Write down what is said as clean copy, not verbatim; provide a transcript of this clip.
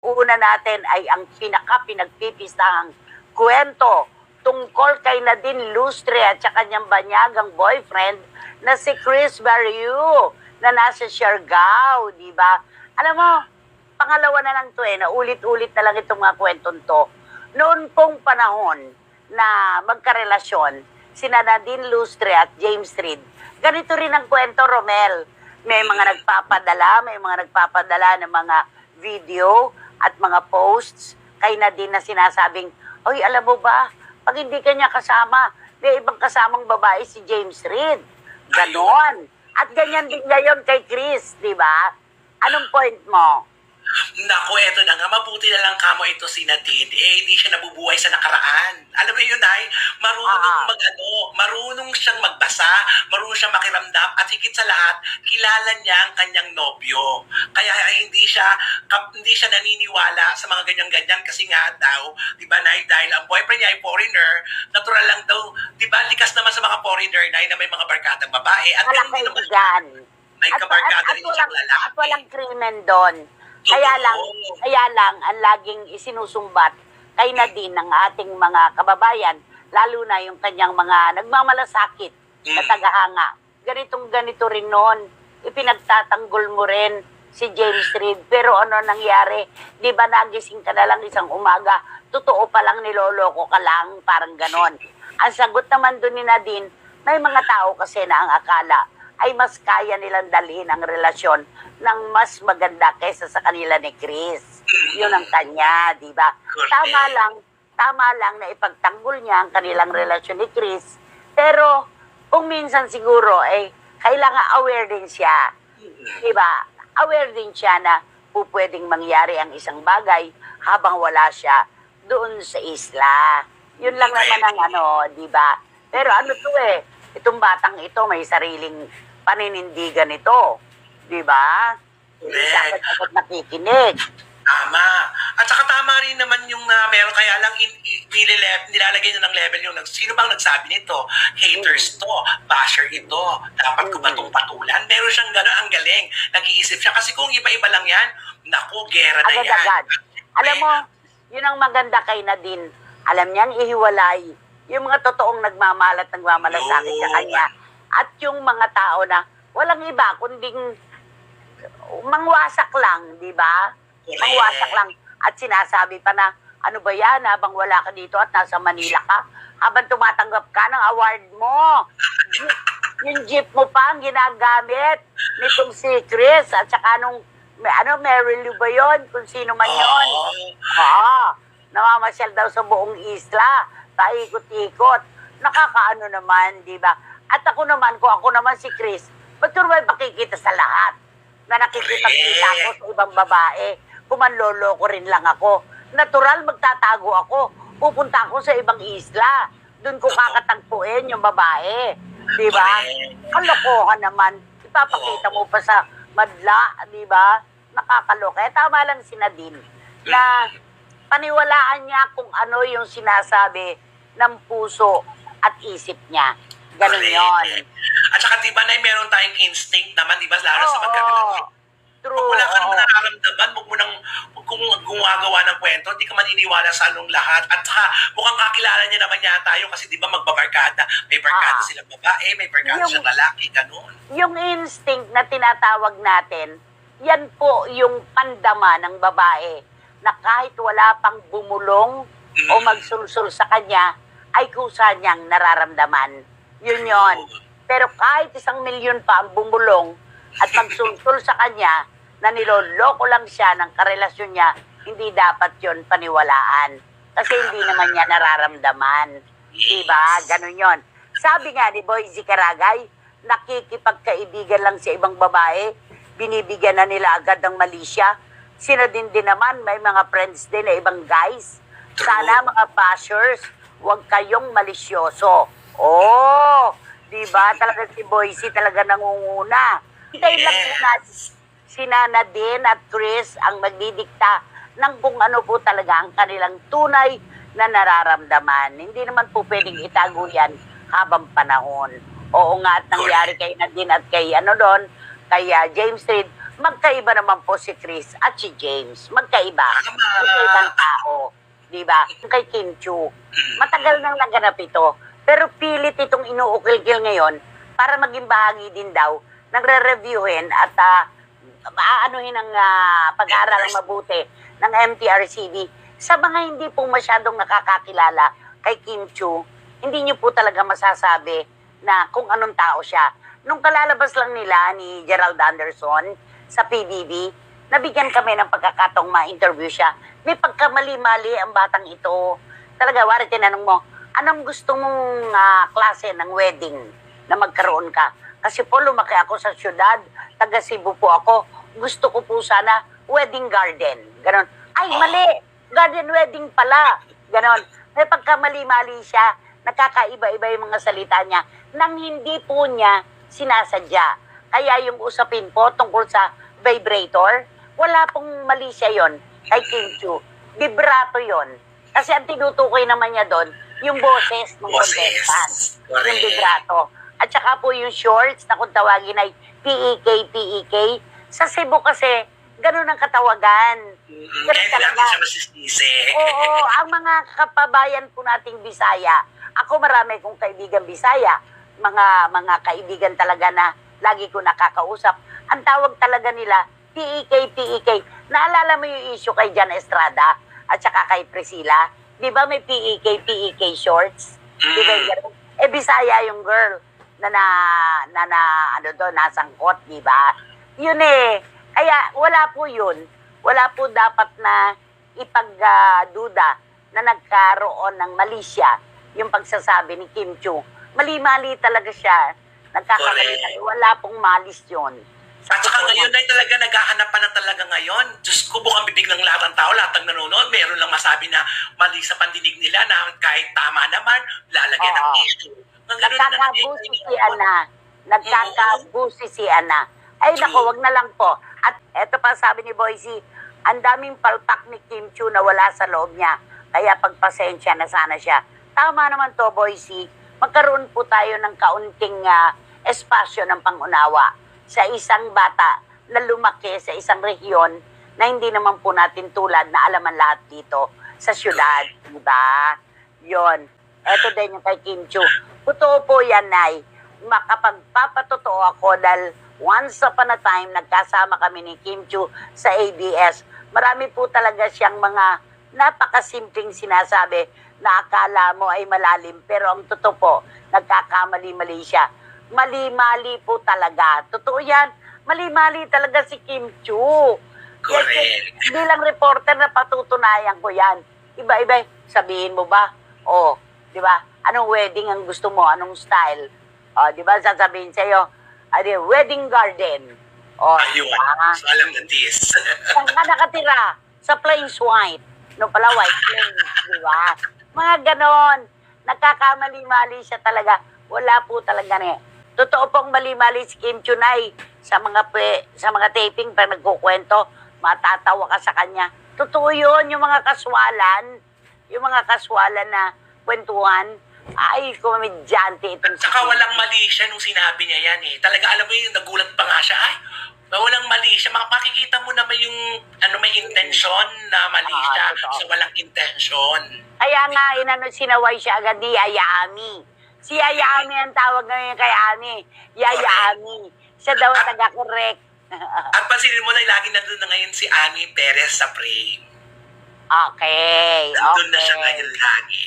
una natin ay ang pinagpipistahang kwento tungkol kay Nadine Lustre at sa kanyang banyagang boyfriend na si Chris Barrio na nasa Siargao, di ba? Alam mo, pangalawa na lang to na ulit-ulit na lang itong mga kwentong to. Noon pong panahon na magkarelasyon, sina Nadine Lustre at James Reid, ganito rin ang kwento, Romel. May mga nagpapadala ng mga video at mga posts kay Nadine na sinasabing, oy, alam mo ba, pag hindi ka niya kasama, may ibang kasamang babae si James Reid. Ganon. At ganyan din ngayon kay Chris, di ba? Anong point mo? Naku, eto na nga, mabuti na lang kamo ito si Nadine. Hindi siya nabubuhay sa nakaraan. Alam mo yun, ay, marunong siyang magbasa, marunong siyang makiramdam, at higit sa lahat, kilala niya ang kanyang nobyo. Kaya hindi siya naniniwala sa mga ganyan-ganyan kasi nga daw, di ba, Nay, dahil ang boyfriend niya ay foreigner, natural lang daw, di ba, likas naman sa mga foreigner, Nay, na may mga barkadang babae. At walang kaibigan. May kabarkada rin siyang lalaki. At walang krimen doon. Kaya lang, ang laging isinusumbat kay Nadine ng ating mga kababayan, lalo na yung kanyang mga nagmamalasakit na tagahanga. Ganito rin noon, ipinagtatanggol mo rin si James Reid. Pero ano nangyari? Di ba nagising ka na lang isang umaga, totoo pa lang niloloko ka lang, parang ganon. Ang sagot naman doon ni Nadine, may mga tao kasi na ang akala ay mas kaya nilang dalhin ang relasyon ng mas maganda kaysa sa kanila ni Chris. Yun ang kanya, di ba? Tama lang na ipagtanggol niya ang kanilang relasyon ni Chris. Pero kung minsan siguro kailangan aware din siya. Di ba? Aware din siya na pwedeng mangyari ang isang bagay habang wala siya doon sa isla. Yun lang naman ang di ba? Pero itong batang ito may sariling paninindigan ito. Di ba? Hindi siya dapat nakikinig. Tama. At saka tama rin naman yung meron, kaya lang nilalagay na ng level yung sino bang nagsabi nito? Haters to, basher ito, dapat ko ba itong patulan? Meron siyang gano'n, ang galing. Nag-iisip siya. Kasi kung iba-iba lang yan, naku, gera na yan. Agad-agad. Alam mo, yun ang maganda kay Nadine. Alam niyang ihiwalay yung mga totoong nagmamalasakit sa kanya. At yung mga tao na walang iba, kunding mangwasak lang, di ba? Mangwasak lang. At sinasabi pa na, ano ba yan, habang wala ka dito at nasa Manila ka, habang tumatanggap ka ng award mo, yung jeep mo pa ang ginagamit nitong si Chris, at saka nung, Mary Lou ba yun? Kung sino man yun. Namamasyal daw sa buong isla, paikot-ikot. Nakakaano naman, di ba? At ako naman, kung ako naman si Chris, ba't ko naman pakikita sa lahat na nakikipagkita ako sa ibang babae? Kumanlolo ko rin lang ako. Natural, magtatago ako. Pupunta ako sa ibang isla. Doon ko kakatagpuin yung babae. Di ba? Kalokohan naman. Ipapakita mo pa sa madla, di ba? Nakakaloka. Tama lang si Nadine na paniwalaan niya kung ano yung sinasabi ng puso at isip niya. Ganun yun. At saka diba na meron tayong instinct naman, diba? Lalo sa magkakaroon. True. Kung wala ka naman nararamdaman, kung gumagawa ng kwento, hindi ka maniniwala sa anong lahat. At saka mukhang kakilala niya naman yata tayo kasi diba magbabarkada. May barkada silang babae, may barkada silang lalaki, ganun. Yung instinct na tinatawag natin, yan po yung pandama ng babae na kahit wala pang bumulong o magsulsul sa kanya, ay kusa niyang nararamdaman. Yun yon. Pero kahit 1,000,000 pa ang bumulong at magsulsul sa kanya na niloloko lang siya ng karelasyon niya, hindi dapat yon paniwalaan. Kasi hindi naman niya nararamdaman. Diba? Ganun yon. Sabi nga ni Boyzy Caragay, nakikipagkaibigan lang sa ibang babae, binibigyan na nila agad ng malisya. Sina din naman, may mga friends din na ibang guys. Sana mga bashers, huwag kayong malisyoso. Diba? Talaga si Boyzy talaga nangunguna. Hintayin lang po natin si Nadine at Chris ang magdidikta ng kung ano po talaga ang kanilang tunay na nararamdaman. Hindi naman po pwedeng itago yan habang panahon. Oo nga, at nangyari kay Nadine at kay kay James Reid, magkaiba naman po si Chris at si James. Magkaiba. Tama. Magkaibang tao. Diba? Kay Kim Chu. Matagal nang naganap ito. Pero pilit itong inuukil-kil ngayon para maging bahagi din daw ng re-reviewin at aanuhin ang pag-aaral ng mabuti ng MTRCB. Sa mga hindi po masyadong nakakakilala kay Kim Chu, hindi niyo po talaga masasabi na kung anong tao siya. Nung kalalabas lang nila ni Gerald Anderson sa PBB, nabigyan kami ng pagkakataong ma-interview siya. May pagkamali-mali ang batang ito. Talaga, wari tinanong mo, anong gusto mong klase ng wedding na magkaroon ka? Kasi po lumaki ako sa syudad, taga Cebu po ako. Gusto ko po sana wedding garden. Ganon. Ay, mali! Garden wedding pala. Ganon. May pagkamali-mali siya. Nakakaiba-iba yung mga salita niya nang hindi po niya sinasadya. Kaya yung usapin po tungkol sa vibrator, wala pong mali siya yon kay Kim Chu. Vibrato yon. Kasi ang tinutukoy naman niya doon, yung boses ng contestant. Yung vibrato. At saka po yung shorts na kung tawagin ay PEK, PEK. Sa Cebu kasi, ganun ang katawagan. Ganun talaga. Oo, ang mga kapabayan po nating Bisaya. Ako marami kong kaibigan Bisaya. Mga kaibigan talaga na lagi ko nakakausap. Ang tawag talaga nila, PEK, PEK. Naalala mo yung issue kay Jan Estrada at saka kay Priscilla? Di ba may PEK, PEK shorts? Di ba yung ganun? Eh, Bisaya yung girl ano doon, nasangkot, di ba? Yun eh. Kaya wala po yun. Wala po dapat na ipagduda na nagkaroon ng mali siya yung pagsasabi ni Kim Chu. Mali-mali talaga siya. Nagkakamali talaga. Wala pong malis yun. At saka ngayon ay talaga naghahanap pa na talaga ngayon. Diyos ko, bukang bibig ng lahat ng tao, lahat ng nanonood, meron lang masabi na mali sa pandinig nila na kahit tama naman, lalagyan ng issue. Nagkakabusi si Ana. Nagkakabusi si Ana. Ay nako, wag na lang po. At eto pa sabi ni Boycie, ang daming palpak ni Kim Chu na wala sa loob niya. Kaya pagpasensya na sana siya. Tama naman to, Boycie. Magkaroon po tayo ng kaunting espasyo ng pangunawa sa isang bata na lumaki sa isang rehiyon na hindi naman po natin tulad na alaman lahat dito sa syudad. Diba? Yon. Eto din yung kay Kim Chu. Totoo po yan, Nay. Makapagpapatotoo ako dahil once upon a time, nagkasama kami ni Kim Chu sa ABS. Marami po talaga siyang mga napakasimpleng sinasabi na akala mo ay malalim. Pero ang totoo po, nagkakamali-mali siya. Mali-mali po talaga. Totoo yan. Mali-mali talaga si Kim Chu. Correct. Bilang reporter na patutunayan ko yan. Iba-iba. Sabihin mo ba? O, di ba? Anong wedding ang gusto mo? Anong style? O, di ba? Sasabihin sa'yo, wedding garden. O, ayun. So, alam na this. Saan ka nakatira? Sa Plains White. No pala, White Plains. Di ba? Mga ganon. Nagkakamali-mali siya talaga. Wala po talaga na. Totoo pong mali-mali si Kim Chunay sa mga taping pag nagkukwento, matatawa ka sa kanya. Totoo yun, yung mga kaswalan na kwentuhan, ay, komedyante itong Saka walang mali siya nung sinabi niya yan eh. Talaga alam mo yung nagulat pa nga siya, ay, walang mali siya. Makikita mo naman yung may intensyon na mali siya. So walang intensyon. Kaya nga, sinaway siya agad ni Yaya Ami. Si Yaya Ami ang tawag ngayon kay Ami. Yaya Ami. Siya daw taga-correct. At pansinin mo na lagi nandun na ngayon si Ami Perez sa frame. Okay. Nandun na siya ngayon lagi.